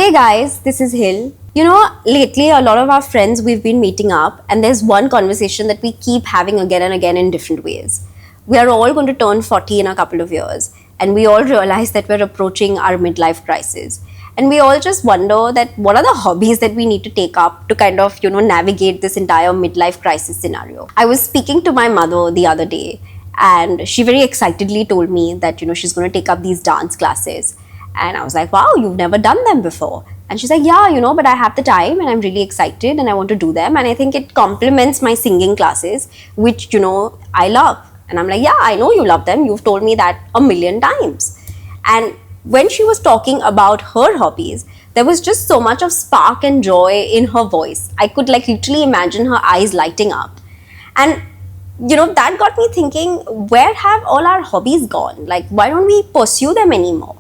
Hey guys, this is Hill. Lately a lot of our friends we've been meeting up, and there's one conversation that we keep having again and again in different ways. We are all going to turn 40 in a couple of years, and we all realize that we're approaching our midlife crisis. And we all just wonder that what are the hobbies that we need to take up to kind of, navigate this entire midlife crisis scenario. I was speaking to my mother the other day, and she very excitedly told me that, she's going to take up these dance classes. And I was like, wow, you've never done them before. And she's like, yeah, but I have the time and I'm really excited and I want to do them. And I think it complements my singing classes, which, I love. And I'm like, yeah, I know you love them. You've told me that a million times. And when she was talking about her hobbies, there was just so much of spark and joy in her voice. I could literally imagine her eyes lighting up. And that got me thinking, where have all our hobbies gone? Why don't we pursue them anymore?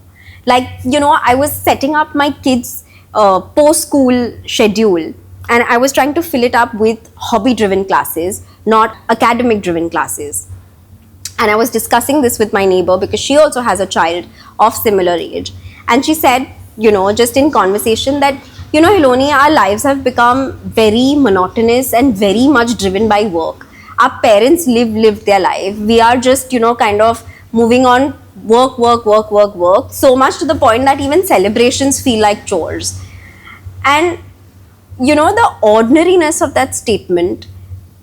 I was setting up my kids' post-school schedule, and I was trying to fill it up with hobby-driven classes, not academic-driven classes. And I was discussing this with my neighbor because she also has a child of similar age. And she said, just in conversation that, Hiloni, our lives have become very monotonous and very much driven by work. Our parents lived their life. We are just, kind of moving on work, so much to the point that even celebrations feel like chores. And the ordinariness of that statement,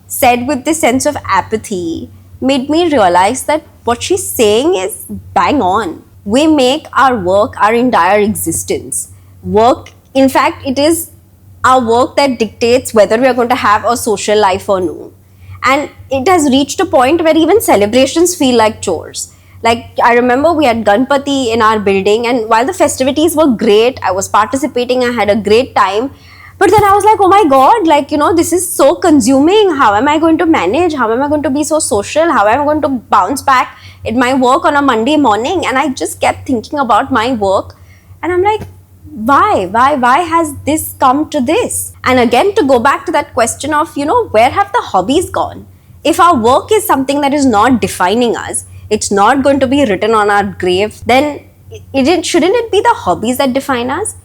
said with this sense of apathy, made me realize that what she's saying is bang on. We make our work our entire existence. Work, in fact, it is our work that dictates whether we are going to have a social life or no. And it has reached a point where even celebrations feel like chores. I remember we had Ganpati in our building, and while the festivities were great, I was participating, I had a great time. But then I was like, oh my God, this is so consuming. How am I going to manage? How am I going to be so social? How am I going to bounce back in my work on a Monday morning? And I just kept thinking about my work. And I'm like, why has this come to this? And again, to go back to that question of, where have the hobbies gone? If our work is something that is not defining us, it's not going to be written on our grave, then shouldn't it be the hobbies that define us?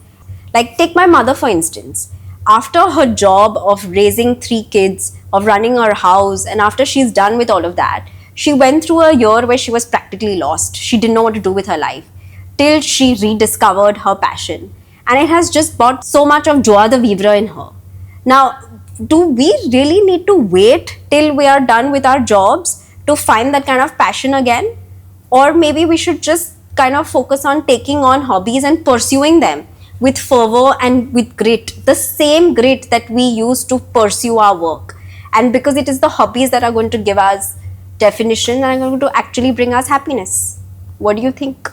Take my mother, for instance. After her job of raising 3 kids, of running her house, and after she's done with all of that, she went through a year where she was practically lost. She didn't know what to do with her life, till she rediscovered her passion. And it has just brought so much of joie de vivre in her. Now, do we really need to wait till we are done with our jobs to find that kind of passion again? Or maybe we should just kind of focus on taking on hobbies and pursuing them with fervor and with grit, the same grit that we use to pursue our work. And because it is the hobbies that are going to give us definition and are going to actually bring us happiness. What do you think?